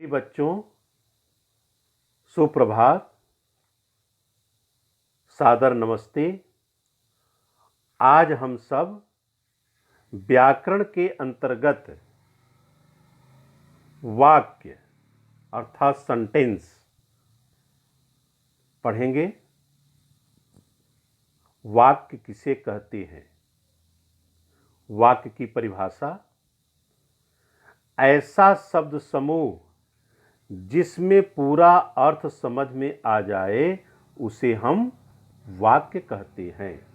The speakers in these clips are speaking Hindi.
बच्चों, सुप्रभात, सादर नमस्ते। आज हम सब व्याकरण के अंतर्गत वाक्य अर्थात सेंटेंस पढ़ेंगे। वाक्य किसे कहते हैं? वाक्य की परिभाषा: ऐसा शब्द समूह जिसमें पूरा अर्थ समझ में आ जाए उसे हम वाक्य कहते हैं।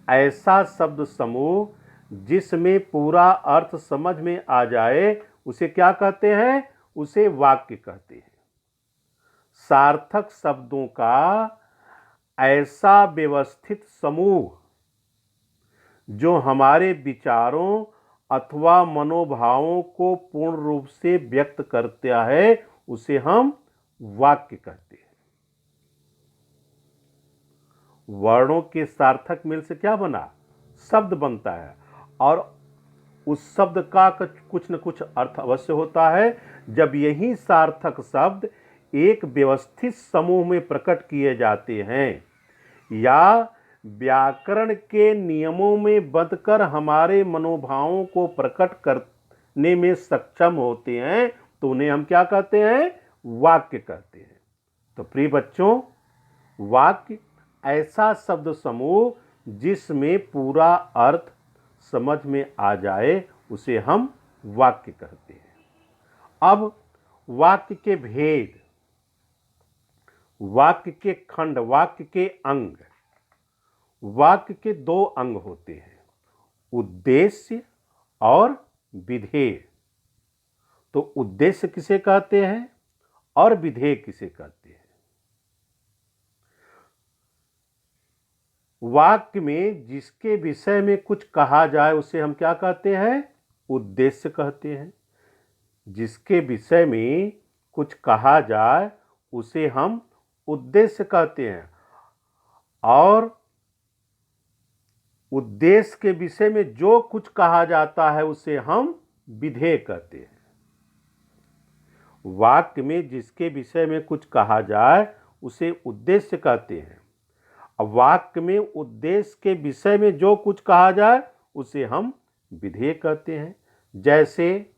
ऐसा शब्द समूह जिसमें पूरा अर्थ समझ में आ जाए उसे क्या कहते हैं? उसे वाक्य कहते हैं। सार्थक शब्दों का ऐसा व्यवस्थित समूह जो हमारे विचारों अथवा मनोभावों को पूर्ण रूप से व्यक्त करता है उसे हम वाक्य कहते हैं। वर्णों के सार्थक मेल से क्या बना? शब्द बनता है और उस शब्द का कुछ न कुछ अर्थ अवश्य होता है। जब यही सार्थक शब्द एक व्यवस्थित समूह में प्रकट किए जाते हैं या व्याकरण के नियमों में बंधकर हमारे मनोभावों को प्रकट करने में सक्षम होते हैं तो उन्हें हम क्या कहते हैं? वाक्य कहते हैं। तो प्रिय बच्चों, वाक्य ऐसा शब्द समूह जिसमें पूरा अर्थ समझ में आ जाए उसे हम वाक्य कहते हैं। अब वाक्य के भेद, वाक्य के खंड, वाक्य के अंग। वाक्य के दो अंग होते हैं, उद्देश्य और विधेय। तो उद्देश्य किसे कहते हैं और विधेय किसे कहते हैं? वाक्य में जिसके विषय में कुछ कहा जाए उसे हम क्या कहते हैं? उद्देश्य कहते हैं। जिसके विषय में कुछ कहा जाए उसे हम उद्देश्य कहते हैं और उद्देश्य के विषय में जो कुछ कहा जाता है उसे हम विधेय कहते हैं। वाक्य में जिसके विषय में कुछ कहा जाए उसे उद्देश्य कहते हैं। अब वाक्य में उद्देश्य के विषय में जो कुछ कहा जाए उसे हम विधेय कहते हैं। जैसे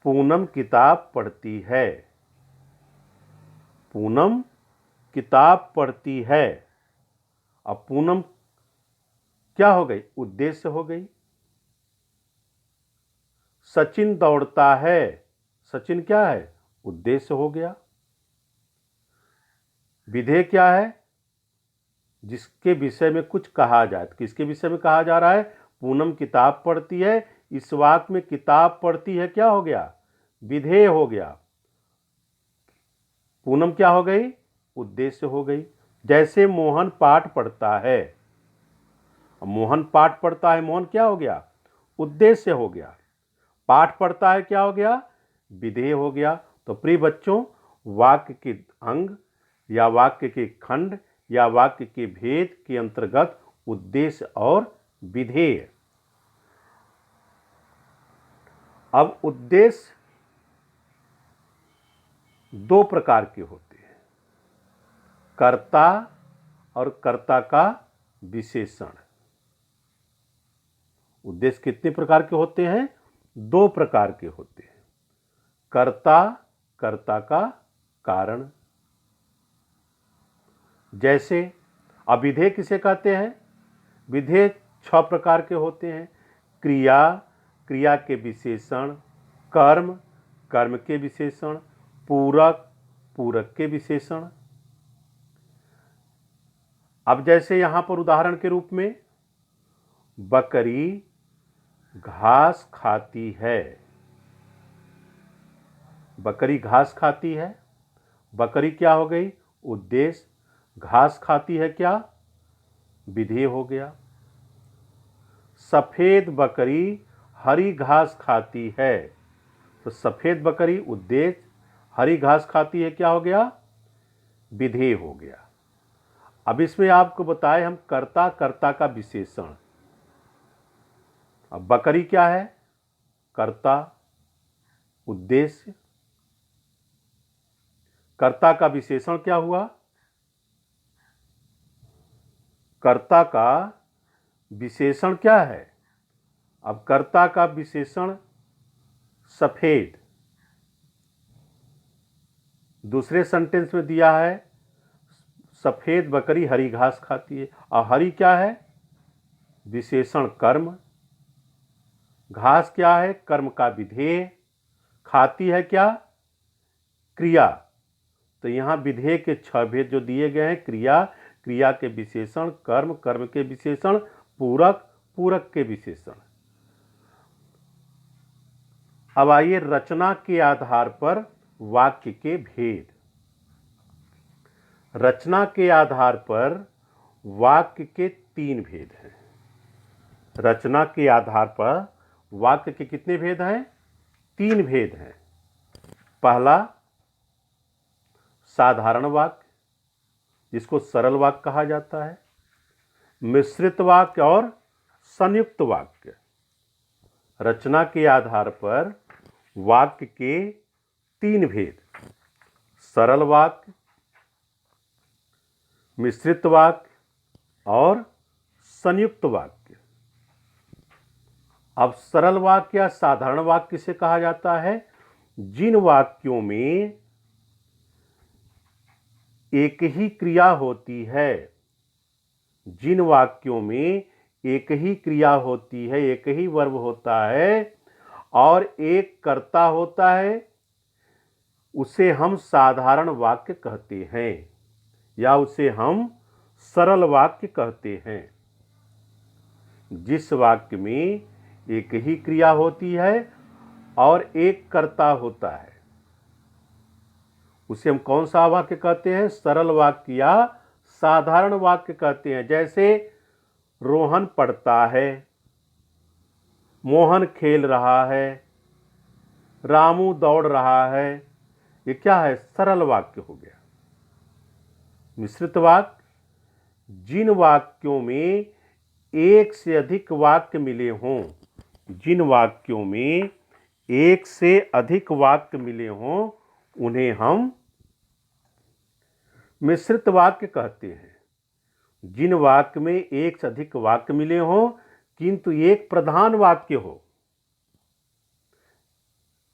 पूनम किताब पढ़ती है। पूनम किताब पढ़ती है। अब पूनम क्या हो गई? उद्देश्य हो गई। सचिन दौड़ता है। सचिन क्या है? उद्देश्य हो गया। विधेय क्या है? जिसके विषय में कुछ कहा जाए। किसके विषय में कहा जा रहा है? पूनम किताब पढ़ती है। इस वाक्य में किताब पढ़ती है क्या हो गया? विधेय हो गया। पूनम क्या हो गई? उद्देश्य हो गई। जैसे मोहन पाठ पढ़ता है। मोहन पाठ पढ़ता है, मोहन क्या हो गया? उद्देश्य हो गया। पाठ पढ़ता है क्या हो गया? विधेय हो गया। तो प्रिय बच्चों, वाक्य के अंग या वाक्य के खंड या वाक्य के भेद के अंतर्गत उद्देश्य और विधेय। अब उद्देश्य दो प्रकार के होते हैं, कर्ता और कर्ता का विशेषण। उद्देश्य कितने प्रकार के होते हैं? दो प्रकार के होते हैं, कर्ता, कर्ता का कारण। जैसे अब विधेय किसे कहते हैं? विधेय 6 प्रकार के होते हैं, क्रिया, क्रिया के विशेषण, कर्म, कर्म के विशेषण, पूरक, पूरक के विशेषण। अब जैसे यहां पर उदाहरण के रूप में बकरी घास खाती है। बकरी घास खाती है। बकरी क्या हो गई? उद्देश्य। घास खाती है क्या? विधेय हो गया। सफेद बकरी हरी घास खाती है। तो सफेद बकरी उद्देश्य, हरी घास खाती है क्या हो गया? विधेय हो गया। अब इसमें आपको बताए हम कर्ता, कर्ता का विशेषण। अब बकरी क्या है? कर्ता। उद्देश्य। कर्ता का विशेषण क्या हुआ? कर्ता का विशेषण क्या है? अब कर्ता का विशेषण सफेद, दूसरे सेंटेंस में दिया है सफेद बकरी हरी घास खाती है। और हरी क्या है? विशेषण कर्म। घास क्या है? कर्म का विधेय। खाती है क्या? क्रिया। तो यहां विधेय के 6 भेद जो दिए गए हैं, क्रिया, क्रिया के विशेषण, कर्म, कर्म के विशेषण, पूरक, पूरक के विशेषण। अब आइए रचना के आधार पर वाक्य के भेद। रचना के आधार पर वाक्य के 3 भेद हैं। रचना के आधार पर वाक्य के कितने भेद हैं? 3 भेद हैं। पहला साधारण वाक्य, जिसको सरल वाक्य कहा जाता है। मिश्रित वाक्य और संयुक्त वाक्य। रचना के आधार पर वाक्य के 3 भेद: सरल वाक्य, मिश्रित वाक्य और संयुक्त वाक्य। अब सरल वाक्य या साधारण वाक्य किसे कहा जाता है? जिन वाक्यों में एक ही क्रिया होती है, जिन वाक्यों में एक ही क्रिया होती है, एक ही वर्ब होता है और एक कर्ता होता है, उसे हम साधारण वाक्य कहते हैं या उसे हम सरल वाक्य कहते हैं। जिस वाक्य में एक ही क्रिया होती है और एक कर्ता होता है, उसे हम कौन सा वाक्य कहते हैं? सरल वाक्य या साधारण वाक्य कहते हैं। जैसे रोहन पढ़ता है, मोहन खेल रहा है, रामू दौड़ रहा है। ये क्या है? सरल वाक्य हो गया। मिश्रित वाक्य, जिन वाक्यों में एक से अधिक वाक्य मिले हों, जिन वाक्यों में एक से अधिक वाक्य मिले हों, उन्हें हम मिश्रित वाक्य कहते हैं। जिन वाक्य में एक से अधिक वाक्य मिले हों किंतु एक प्रधान वाक्य हो,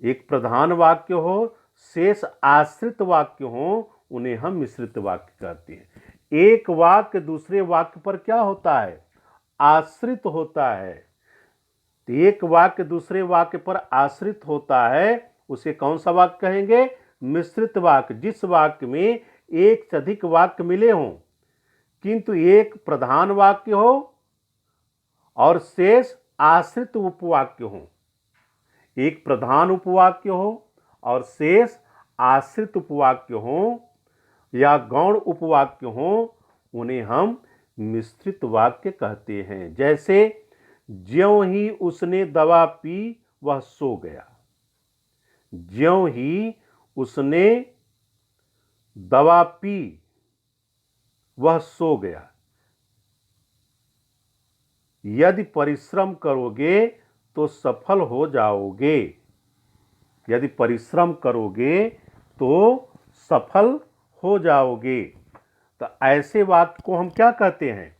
एक प्रधान वाक्य हो, शेष आश्रित वाक्य हो, उन्हें हम मिश्रित वाक्य कहते हैं। एक वाक्य दूसरे वाक्य पर क्या होता है? आश्रित होता है। तो एक वाक्य दूसरे वाक्य पर आश्रित होता है, उसे कौन सा वाक्य कहेंगे? मिश्रित वाक्य। जिस वाक्य में एक से अधिक वाक्य मिले हों किंतु एक प्रधान वाक्य हो और शेष आश्रित उपवाक्य हो, एक प्रधान उपवाक्य हो और शेष आश्रित उपवाक्य हो या गौण उपवाक्य हो, उन्हें हम मिश्रित वाक्य कहते हैं। जैसे ज्यों ही उसने दवा पी वह सो गया। ज्यों ही उसने दवा पी वह सो गया। यदि परिश्रम करोगे तो सफल हो जाओगे। यदि परिश्रम करोगे तो सफल हो जाओगे। तो ऐसे वाक्य को हम क्या कहते हैं?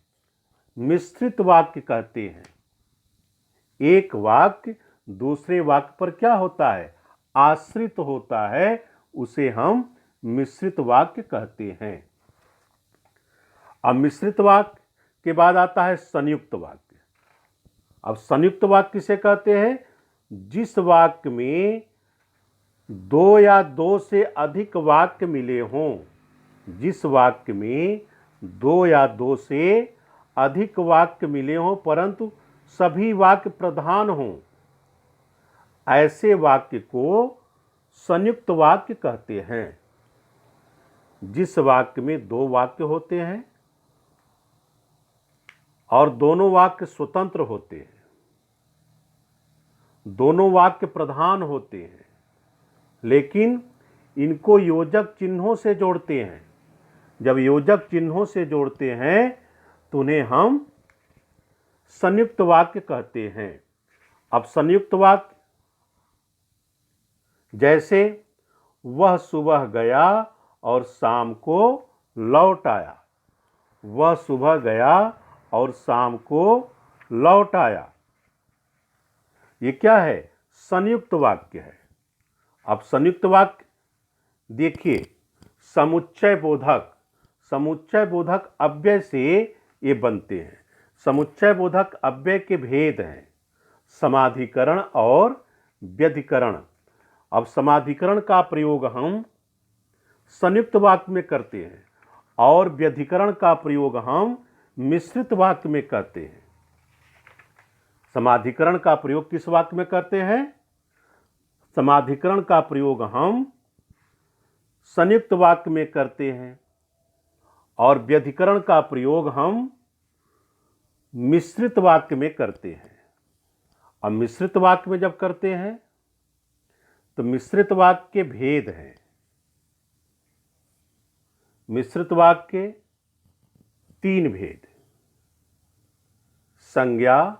मिश्रित वाक्य कहते हैं। एक वाक्य दूसरे वाक्य पर क्या होता है? आश्रित होता है, उसे हम मिश्रित वाक्य कहते हैं। अब मिश्रित वाक्य के बाद आता है संयुक्त वाक्य। अब संयुक्त वाक्य किसे कहते हैं? जिस वाक्य में 2 या 2 से अधिक वाक्य मिले हों, जिस वाक्य में 2 या 2 से अधिक वाक्य मिले हों परंतु सभी वाक्य प्रधान हों, ऐसे वाक्य को संयुक्त वाक्य कहते हैं। जिस वाक्य में 2 वाक्य होते हैं और दोनों वाक्य स्वतंत्र होते हैं, दोनों वाक्य प्रधान होते हैं, लेकिन इनको योजक चिन्हों से जोड़ते हैं। जब योजक चिन्हों से जोड़ते हैं तो उन्हें हम संयुक्त वाक्य कहते हैं। अब संयुक्त वाक्य जैसे वह सुबह गया और शाम को लौट आया। वह सुबह गया और शाम को लौट आया। ये क्या है? संयुक्त वाक्य है। अब संयुक्त वाक्य देखिए, समुच्चय बोधक अव्यय से ये बनते हैं। समुच्चय बोधक अव्यय के भेद हैं समाधिकरण और व्यधिकरण। अब समाधिकरण का प्रयोग हम संयुक्त वाक्य में करते हैं और व्यधिकरण का प्रयोग हम मिश्रित वाक्य में करते हैं। समाधिकरण का प्रयोग किस वाक्य में करते हैं? समाधिकरण का प्रयोग हम संयुक्त वाक्य में करते हैं और व्यधिकरण का प्रयोग हम मिश्रित वाक्य में करते हैं। अब मिश्रित वाक्य में जब करते हैं तो मिश्रित वाक्य के भेद हैं। मिश्रित वाक्य के 3 भेद: संज्ञा,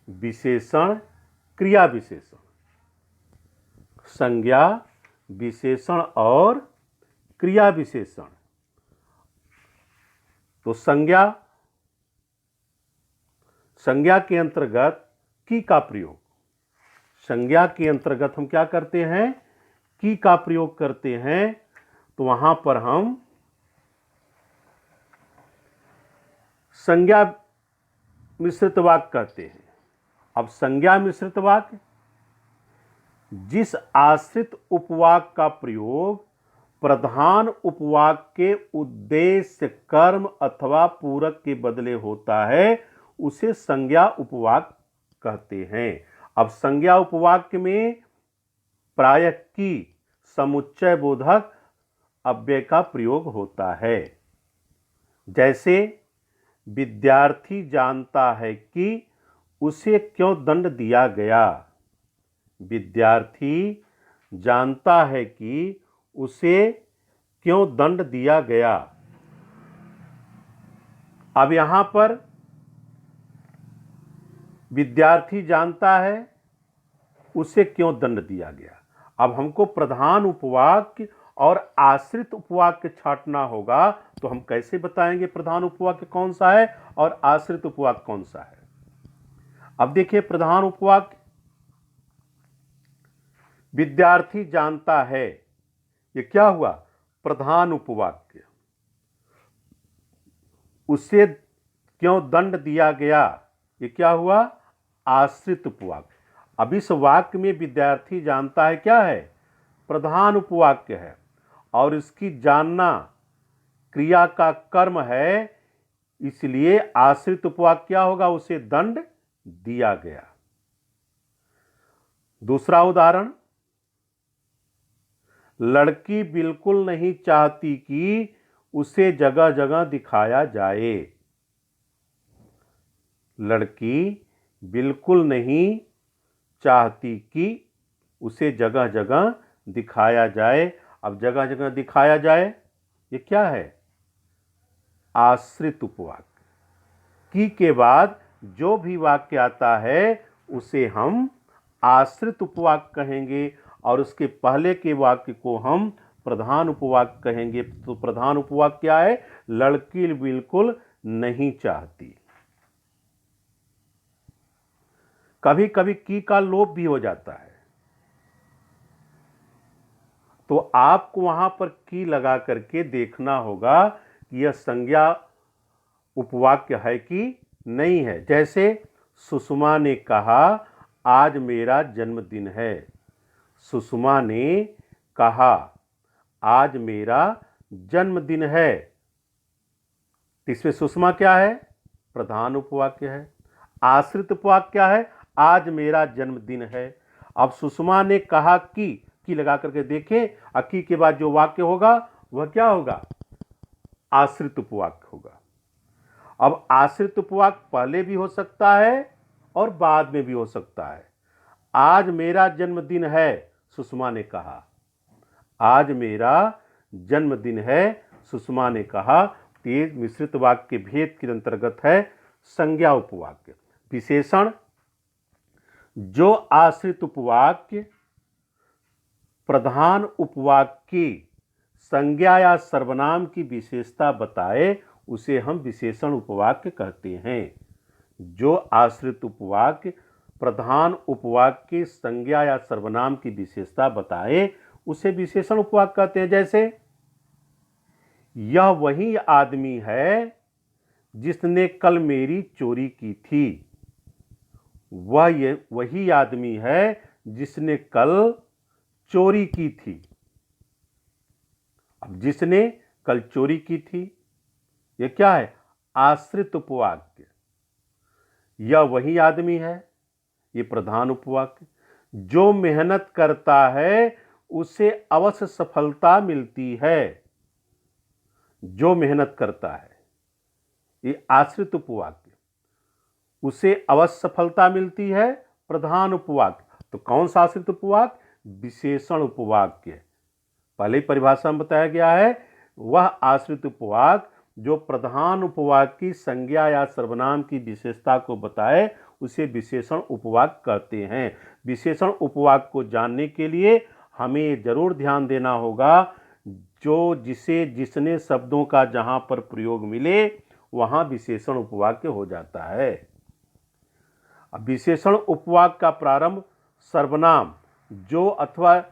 विशेषण, क्रिया विशेषण। संज्ञा, विशेषण और क्रिया विशेषण। तो संज्ञा के अंतर्गत की का प्रयोग। संज्ञा के अंतर्गत हम क्या करते हैं? की का प्रयोग करते हैं। तो वहां पर हम संज्ञा मिश्रित वाक्य कहते हैं। अब संज्ञा मिश्रित वाक्य जिस आश्रित उपवाक्य का प्रयोग प्रधान उपवाक्य के उद्देश्य, कर्म अथवा पूरक के बदले होता है उसे संज्ञा उपवाक्य कहते हैं। अब संज्ञा उपवाक्य में प्रायः की समुच्चय बोधक अव्यय का प्रयोग होता है। जैसे विद्यार्थी जानता है कि उसे क्यों दंड दिया गया। विद्यार्थी जानता है कि उसे क्यों दंड दिया गया। अब यहां पर विद्यार्थी जानता है उसे क्यों दंड दिया गया। अब हमको प्रधान उपवाक्य और आश्रित उपवाक्य छांटना होगा। तो हम कैसे बताएंगे प्रधान उपवाक्य कौन सा है और आश्रित उपवाक्य कौन सा है? अब देखिए, प्रधान उपवाक्य विद्यार्थी जानता है, ये क्या हुआ? प्रधान उपवाक्य। उसे क्यों दंड दिया गया, ये क्या हुआ? आश्रित उपवाक्य। अब इस वाक्य में विद्यार्थी जानता है क्या है? प्रधान उपवाक्य है और इसकी जानना क्रिया का कर्म है, इसलिए आश्रित उपवाक्य क्या होगा? उसे दंड दिया गया। दूसरा उदाहरण, लड़की बिल्कुल नहीं चाहती कि उसे जगह जगह दिखाया जाए। लड़की बिल्कुल नहीं चाहती कि उसे जगह जगह दिखाया जाए। अब जगह जगह दिखाया जाए, ये क्या है? आश्रित उपवाक्य। की के बाद जो भी वाक्य आता है उसे हम आश्रित उपवाक्य कहेंगे और उसके पहले के वाक्य को हम प्रधान उपवाक्य कहेंगे। तो प्रधान उपवाक्य क्या है? लड़की बिल्कुल नहीं चाहती। कभी कभी की का लोप भी हो जाता है, तो आपको वहां पर की लगा करके देखना होगा कि यह संज्ञा उपवाक्य है कि नहीं है। जैसे सुषमा ने कहा आज मेरा जन्मदिन है। सुषमा ने कहा आज मेरा जन्मदिन है। इसमें सुषमा क्या है? प्रधान उपवाक्य है। आश्रित उपवाक्य क्या है? आज मेरा जन्मदिन है। अब सुषमा ने कहा की लगा करके देखें, की के बाद जो वाक्य होगा वह क्या होगा? आश्रित उपवाक्य होगा। अब आश्रित उपवाक्य पहले भी हो सकता है और बाद में भी हो सकता है। आज मेरा जन्मदिन है, सुषमा ने कहा। आज मेरा जन्मदिन है, सुषमा ने कहा। तेज मिश्रित वाक्य के भेद के अंतर्गत है संज्ञा उपवाक्य। विशेषण, जो आश्रित उपवाक्य प्रधान उपवाक्य की संज्ञा या सर्वनाम की विशेषता बताए उसे हम विशेषण उपवाक्य कहते हैं। जो आश्रित उपवाक्य प्रधान उपवाक्य की संज्ञा या सर्वनाम की विशेषता बताए उसे विशेषण उपवाक्य कहते हैं। जैसे यह वही आदमी है जिसने कल मेरी चोरी की थी। वही आदमी है जिसने कल चोरी की थी। अब जिसने कल चोरी की थी, यह क्या है? आश्रित उपवाक्य। यह वही आदमी है, ये प्रधान उपवाक्य। जो मेहनत करता है उसे अवश्य सफलता मिलती है। जो मेहनत करता है, ये आश्रित उपवाक्य। उसे अवश्य सफलता मिलती है, प्रधान उपवाक्य। तो कौन सा आश्रित उपवाक्य? विशेषण उपवाक्य। पहले परिभाषा में बताया गया है, वह आश्रित उपवाक्य जो प्रधान उपवाक्य की संज्ञा या सर्वनाम की विशेषता को बताए उसे विशेषण उपवाक्य कहते हैं। विशेषण उपवाक्य को जानने के लिए हमें जरूर ध्यान देना होगा, जो जिसे जिसने शब्दों का जहां पर प्रयोग मिले वहां विशेषण उपवाक्य हो जाता है। अब विशेषण उपवाक्य का प्रारंभ सर्वनाम जो अथवा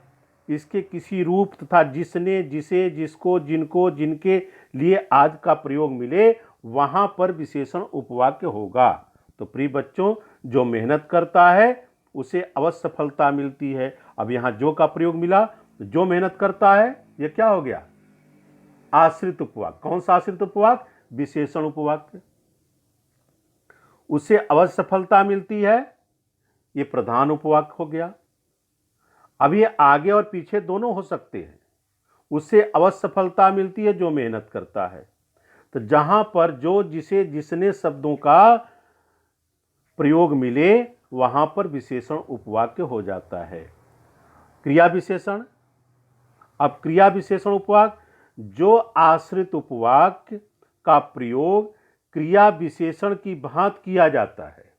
इसके किसी रूप तथा जिसने, जिसे, जिसको, जिनको, जिनके लिए आदि का प्रयोग मिले वहां पर विशेषण उपवाक्य होगा। तो प्रिय बच्चों, जो मेहनत करता है उसे अवश्य सफलता मिलती है। अब यहां जो का प्रयोग मिला, जो मेहनत करता है यह क्या हो गया? आश्रित उपवाक्य। कौन सा आश्रित उपवाक्य? विशेषण उपवाक्य। उसे अवश्य सफलता मिलती है, यह प्रधान उपवाक्य हो गया। अब ये आगे और पीछे दोनों हो सकते हैं। उससे अवश्य सफलता मिलती है जो मेहनत करता है। तो जहां पर जो, जिसे, जिसने शब्दों का प्रयोग मिले वहां पर विशेषण उपवाक्य हो जाता है। क्रिया विशेषण। अब क्रिया विशेषण उपवाक्य जो आश्रित उपवाक्य का प्रयोग क्रिया विशेषण की भांति किया जाता है।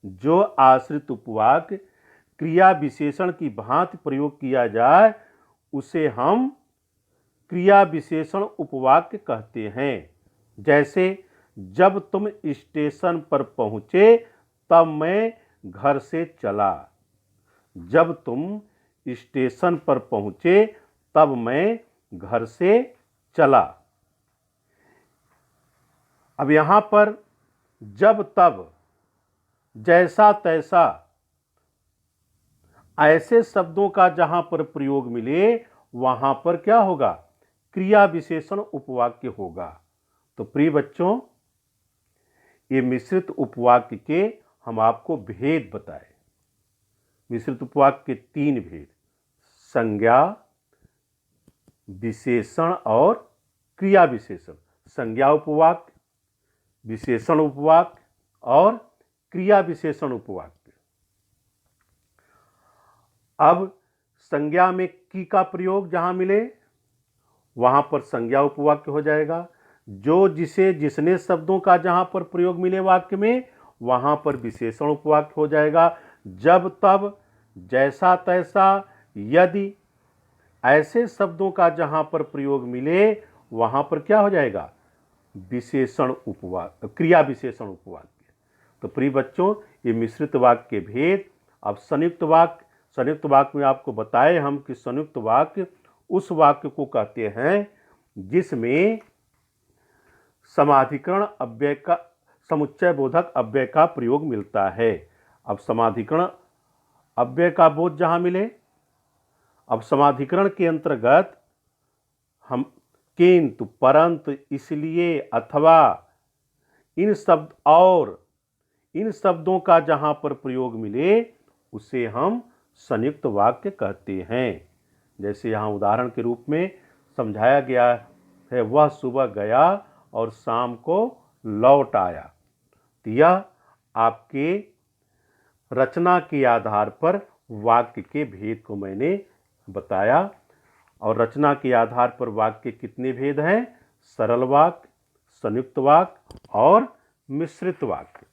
जो आश्रित उपवाक्य क्रिया विशेषण की भांति प्रयोग किया जाए उसे हम क्रिया विशेषण उपवाक्य कहते हैं। जैसे जब तुम स्टेशन पर पहुंचे तब मैं घर से चला। जब तुम स्टेशन पर पहुंचे तब मैं घर से चला। अब यहां पर जब, तब, जैसा, तैसा ऐसे शब्दों का जहां पर प्रयोग मिले वहां पर क्या होगा? क्रिया विशेषण उपवाक्य होगा। तो प्रिय बच्चों, ये मिश्रित उपवाक्य के हम आपको भेद बताए। मिश्रित उपवाक्य के 3 भेद: संज्ञा, विशेषण और क्रिया विशेषण। संज्ञा उपवाक्य, विशेषण उपवाक्य और क्रिया विशेषण उपवाक्य। अब संज्ञा में की का प्रयोग जहां मिले वहां पर संज्ञा उपवाक्य हो जाएगा। जो, जिसे, जिसने शब्दों का जहां पर प्रयोग मिले वाक्य में वहां पर विशेषण उपवाक्य हो जाएगा। जब, तब, जैसा, तैसा, यदि ऐसे शब्दों का जहां पर प्रयोग मिले वहां पर क्या हो जाएगा? विशेषण उपवाक्य, क्रिया विशेषण उपवाक्य। तो प्रिय बच्चों, ये मिश्रित वाक्य के भेद। अब संयुक्त वाक्य। संयुक्त वाक्य में आपको बताए हम कि संयुक्त वाक्य उस वाक्य को कहते हैं जिसमें समाधिकरण अव्यय का, समुच्चय बोधक अव्यय का प्रयोग मिलता है। अब समाधिकरण अव्यय का बोध जहां मिले, अब समाधिकरण के अंतर्गत हम किंतु, परंतु, इसलिए, अथवा, इन शब्द और इन शब्दों का जहां पर प्रयोग मिले उसे हम संयुक्त वाक्य कहते हैं। जैसे यहाँ उदाहरण के रूप में समझाया गया है, वह सुबह गया और शाम को लौट आया। तो यह आपके रचना के आधार पर वाक्य के भेद को मैंने बताया। और रचना के आधार पर वाक्य के कितने भेद हैं? सरल वाक्य, संयुक्त वाक्य और मिश्रित वाक्य।